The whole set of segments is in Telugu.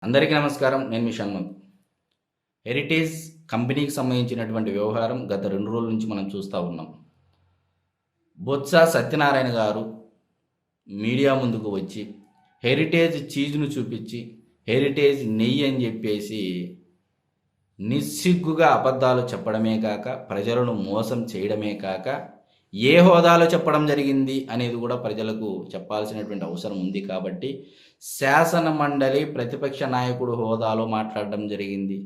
అందరికీ నమస్కారం. నేను మీ షణ్ముఖ్. హెరిటేజ్ కంపెనీకి సంబంధించినటువంటి వ్యవహారం గత 2 రోజుల నుంచి మనం చూస్తూ ఉన్నాం. బొత్స సత్యనారాయణ గారు మీడియా ముందుకు వచ్చి హెరిటేజ్ చీజ్ను చూపించి హెరిటేజ్ నెయ్యి అని చెప్పేసి నిస్సిగ్గుగా అబద్ధాలు చెప్పడమే కాక ప్రజలను మోసం చేయడమే కాక ఏ హోదాలో చెప్పడం జరిగింది అనేది కూడా ప్రజలకు చెప్పాల్సినటువంటి అవసరం ఉంది. కాబట్టి శాసన మండలి ప్రతిపక్ష నాయకుడు హోదాలో మాట్లాడడం జరిగింది.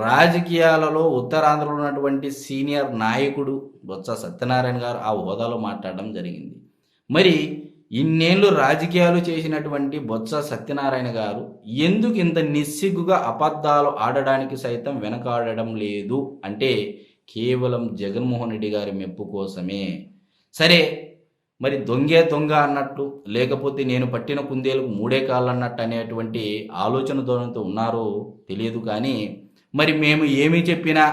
రాజకీయాలలో ఉత్తరాంధ్రలో ఉన్నటువంటి సీనియర్ నాయకుడు బొత్స సత్యనారాయణ గారు ఆ హోదాలో మాట్లాడడం జరిగింది. మరి ఇన్నేళ్ళు రాజకీయాలు చేసినటువంటి బొత్స సత్యనారాయణ గారు ఎందుకు ఇంత నిస్సిగ్గుగా అబద్ధాలు ఆడడానికి సైతం వెనకాడడం లేదు అంటే కేవలం జగన్మోహన్ రెడ్డి గారి మెప్పు కోసమే. సరే, మరి దొంగే దొంగ అన్నట్టు, లేకపోతే నేను పట్టిన కుందేలకు 3 కాళ్ళు అన్నట్టు అనేటువంటి ఆలోచన ధోరణితో ఉన్నారో తెలియదు. కానీ మరి మేము ఏమి చెప్పినా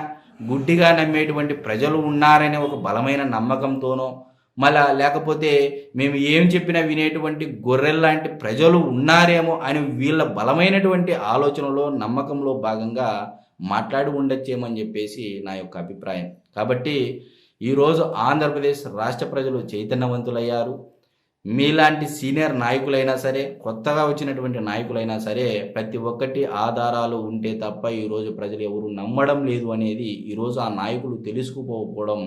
గుడ్డిగా నమ్మేటువంటి ప్రజలు ఉన్నారనే ఒక బలమైన నమ్మకంతోనో, మళ్ళా లేకపోతే మేము ఏం చెప్పినా వినేటువంటి గొర్రెల్లాంటి ప్రజలు ఉన్నారేమో అని వీళ్ళ బలమైనటువంటి ఆలోచనలో నమ్మకంలో భాగంగా మాట్లాడి ఉండొచ్చేమని చెప్పేసి నా యొక్క అభిప్రాయం. కాబట్టి ఈరోజు ఆంధ్రప్రదేశ్ రాష్ట్ర ప్రజలు చైతన్యవంతులయ్యారు. మీలాంటి సీనియర్ నాయకులైనా సరే, కొత్తగా వచ్చినటువంటి నాయకులైనా సరే, ప్రతి ఒక్కటి ఆధారాలు ఉంటే తప్ప ఈరోజు ప్రజలు ఎవరు నమ్మడం లేదు అనేది ఈరోజు ఆ నాయకులు తెలుసుకోకపోవడం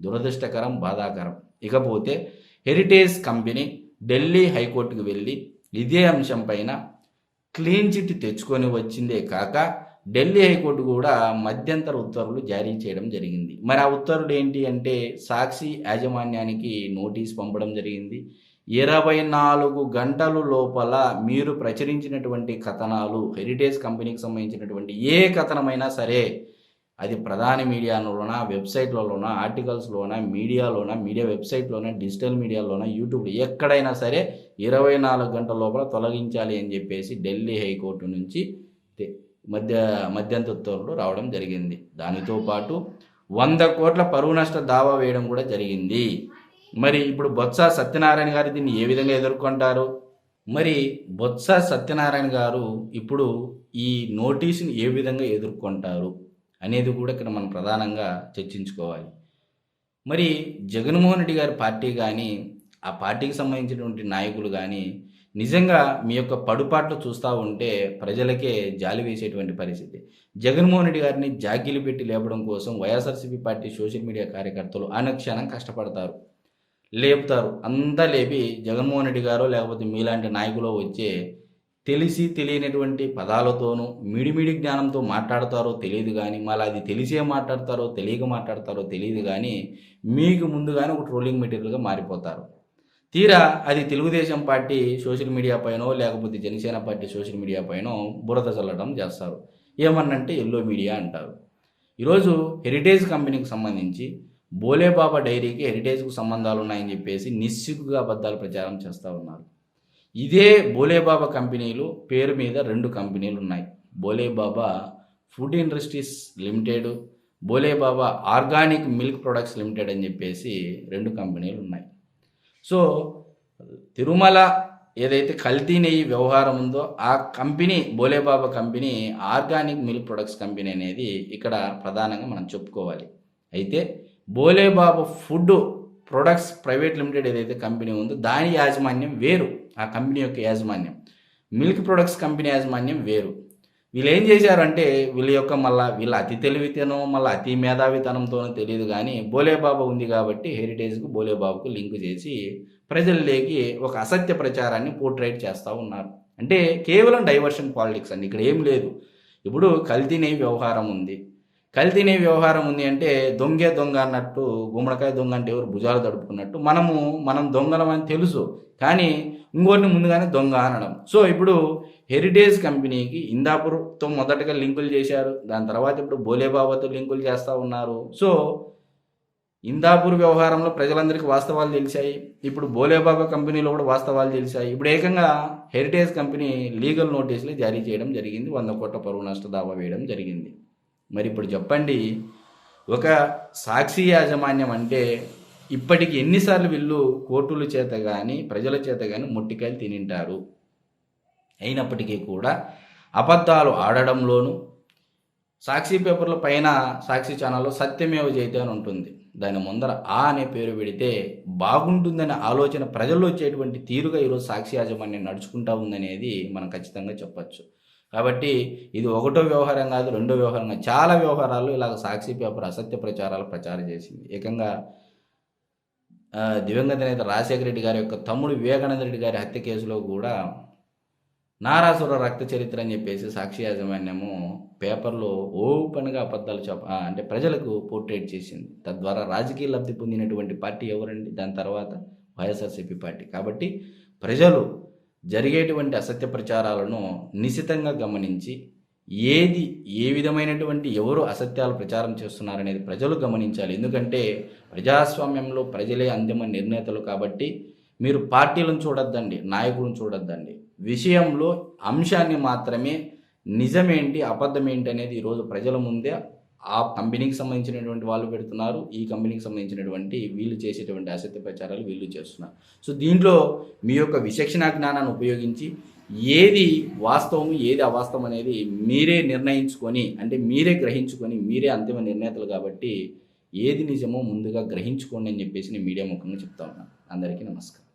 దురదృష్టకరం, బాధాకరం. ఇకపోతే హెరిటేజ్ కంపెనీ ఢిల్లీ హైకోర్టుకు వెళ్ళి ఇదే అంశం పైన క్లీన్ చిట్ తెచ్చుకొని వచ్చిందే కాక ఢిల్లీ హైకోర్టు కూడా మధ్యంతర ఉత్తర్వులు జారీ చేయడం జరిగింది. మరి ఆ ఉత్తర్వులు ఏంటి అంటే సాక్షి యాజమాన్యానికి నోటీస్ పంపడం జరిగింది. 24 గంటల లోపల మీరు ప్రచురించినటువంటి కథనాలు, హెరిటేజ్ కంపెనీకి సంబంధించినటువంటి ఏ కథనమైనా సరే, అది ప్రధాన మీడియాలోనా, వెబ్సైట్లలోనా, ఆర్టికల్స్లోనా, మీడియాలోనా, మీడియా వెబ్సైట్లోనా, డిజిటల్ మీడియాలోనా, యూట్యూబ్లో ఎక్కడైనా సరే 24 గంటల లోపల తొలగించాలి అని చెప్పేసి ఢిల్లీ హైకోర్టు నుంచి మధ్యంతర ఉత్తర్వులు రావడం జరిగింది. దానితో పాటు 100 కోట్ల పరువు నష్ట దావా వేయడం కూడా జరిగింది. మరి ఇప్పుడు బొత్స సత్యనారాయణ గారు దీన్ని ఏ విధంగా ఎదుర్కొంటారు? మరి బొత్స సత్యనారాయణ గారు ఇప్పుడు ఈ నోటీసుని ఏ విధంగా ఎదుర్కొంటారు అనేది కూడా ఇక్కడ మనం ప్రధానంగా చర్చించుకోవాలి. మరి జగన్మోహన్ రెడ్డి గారి పార్టీ కానీ, ఆ పార్టీకి సంబంధించినటువంటి నాయకులు కానీ నిజంగా మీ యొక్క పడుపాట్లు చూస్తూ ఉంటే ప్రజలకే జాలి వేసేటువంటి పరిస్థితి. జగన్మోహన్ రెడ్డి గారిని జాకీలు పెట్టి లేపడం కోసం వైఎస్ఆర్సీపీ పార్టీ సోషల్ మీడియా కార్యకర్తలు అనుక్షణం కష్టపడతారు, లేపుతారు. అంతా లేపి జగన్మోహన్ రెడ్డి గారో లేకపోతే మీలాంటి నాయకులు వచ్చే తెలిసి తెలియనటువంటి పదాలతోనూ మిడిమిడి జ్ఞానంతో మాట్లాడతారో తెలియదు. కానీ మళ్ళీ అది తెలిసే మాట్లాడతారో తెలియక మాట్లాడతారో తెలియదు. కానీ మీకు ముందుగానే ఒక ట్రోలింగ్ మెటీరియల్గా మారిపోతారు. తీరా అది తెలుగుదేశం పార్టీ సోషల్ మీడియా పైనో లేకపోతే జనసేన పార్టీ సోషల్ మీడియా పైనో బురద చల్లడం చేస్తారు. ఏమన్నంటే ఎల్లో మీడియా అంటారు. ఈరోజు హెరిటేజ్ కంపెనీకి సంబంధించి బోలేబాబా డైరీకి హెరిటేజ్కు సంబంధాలు ఉన్నాయని చెప్పేసి నిస్సిగ్గుగా అబద్ధాలు ప్రచారం చేస్తూ ఉన్నారు. ఇదే బోలేబాబా కంపెనీలు పేరు మీద 2 కంపెనీలు ఉన్నాయి. Bhole Baba food industries limited, Bhole Baba organic milk products limited అని చెప్పేసి 2 కంపెనీలు ఉన్నాయి. సో తిరుమల ఏదైతే కల్తీ నెయ్యి వ్యవహారం ఉందో ఆ company Bhole Baba company organic milk products company అనేది ఇక్కడ ప్రధానంగా మనం చెప్పుకోవాలి. అయితే Bhole Baba food products private limited ఏదైతే కంపెనీ ఉందో దాని యాజమాన్యం వేరు, ఆ కంపెనీ యొక్క యాజమాన్యం. మిల్క్ ప్రొడక్ట్స్ కంపెనీ యాజమాన్యం వేరు. వీళ్ళు ఏం చేశారంటే వీళ్ళ అతి తెలివితేనో మళ్ళీ అతి మేధావితనంతోనో తెలియదు. కానీ బోలేబాబా ఉంది కాబట్టి హెరిటేజ్కు బోలేబాబాకు లింక్ చేసి ప్రజల్లోకి ఒక అసత్య ప్రచారాన్ని పోర్ట్రేట్ చేస్తూ ఉన్నారు. అంటే కేవలం డైవర్షన్ పాలిటిక్స్ అండి, ఇక్కడ ఏం లేదు. ఇప్పుడు కల్తీ నెయ్యి వ్యవహారం ఉంది. కల్తీ నెయ్యి వ్యవహారం ఉంది అంటే దొంగే దొంగ అన్నట్టు, గుమ్మడికాయ దొంగ అంటే ఎవరు భుజాలు తడుపుకున్నట్టు మనం దొంగలం అని తెలుసు, కానీ ఇంకోటిని ముందుగానే దొంగ అనడం. సో ఇప్పుడు హెరిటేజ్ కంపెనీకి ఇందాపూర్తో మొదటగా లింకులు చేశారు, దాని తర్వాత ఇప్పుడు బోలేబాబాతో లింకులు చేస్తూ ఉన్నారు. సో ఇందాపూర్ వ్యవహారంలో ప్రజలందరికీ వాస్తవాలు తెలిసాయి, ఇప్పుడు బోలేబాబా కంపెనీలో కూడా వాస్తవాలు తెలిసాయి. ఇప్పుడు ఏకంగా హెరిటేజ్ కంపెనీ లీగల్ నోటీసులు జారీ చేయడం జరిగింది, 100 కోట్ల పరువు నష్ట దావా వేయడం జరిగింది. మరి ఇప్పుడు చెప్పండి, ఒక సాక్షి యాజమాన్యం అంటే ఇప్పటికి ఎన్నిసార్లు వీళ్ళు కోర్టుల చేత కానీ ప్రజల చేత కానీ మొట్టికాయలు తినింటారు. అయినప్పటికీ కూడా అబద్ధాలు ఆడడంలోనూ సాక్షి పేపర్ల పైన సాక్షి ఛానల్లో సత్యమేవ జయతే అని ఉంటుంది. దాని ముందర ఆ అనే పేరు పెడితే బాగుంటుందనే ఆలోచన ప్రజల్లో వచ్చేటువంటి తీరుగా ఈరోజు సాక్షి యాజమాన్యం నడుచుకుంటా ఉందనేది మనం ఖచ్చితంగా చెప్పచ్చు. కాబట్టి ఇది ఒకటో వ్యవహారం కాదు, రెండో వ్యవహారం కాదు, చాలా వ్యవహారాలు ఇలాగ సాక్షి పేపర్ అసత్య ప్రచారాలు ప్రచారం చేసింది. ఏకంగా దివంగత నేత రాజశేఖర రెడ్డి గారి యొక్క తమ్ముడు వివేకానంద రెడ్డి గారి హత్య కేసులో కూడా నారాసుర రక్త చరిత్ర అని చెప్పేసి సాక్షి యాజమాన్యము పేపర్లో ఓపెన్గా అబద్ధాలు అంటే ప్రజలకు పోర్ట్రేట్ చేసింది. తద్వారా రాజకీయ లబ్ధి పొందినటువంటి పార్టీ ఎవరండి? దాని తర్వాత వైఎస్ఆర్సీపీ పార్టీ. కాబట్టి ప్రజలు జరిగేటువంటి అసత్య ప్రచారాలను నిశితంగా గమనించి ఏ విధమైనటువంటి ఎవరు అసత్యాలు ప్రచారం చేస్తున్నారనేది ప్రజలు గమనించాలి. ఎందుకంటే ప్రజాస్వామ్యంలో ప్రజలే అంతిమ నిర్ణేతలు. కాబట్టి మీరు పార్టీలను చూడొద్దండి, నాయకులను చూడొద్దండి, విషయంలో అంశాన్ని మాత్రమే నిజమేంటి అబద్ధమేంటి అనేది ఈరోజు ప్రజల ముందే ఆ కంపెనీకి సంబంధించినటువంటి వాళ్ళు పెడుతున్నారు, ఈ కంపెనీకి సంబంధించినటువంటి వీళ్ళు చేసేటువంటి అసత్య ప్రచారాలు వీళ్ళు చేస్తున్నారు. సో దీంట్లో మీ యొక్క విచక్షణ జ్ఞానాన్ని ఉపయోగించి ఏది వాస్తవం ఏది అవాస్తవం అనేది మీరే నిర్ణయించుకొని, అంటే మీరే గ్రహించుకొని, మీరే అంతిమ నిర్ణేతలు కాబట్టి ఏది నిజమో ముందుగా గ్రహించుకోండి అని చెప్పేసి నేను మీడియా ముఖంగా చెప్తా ఉన్నాను. అందరికీ నమస్కారం.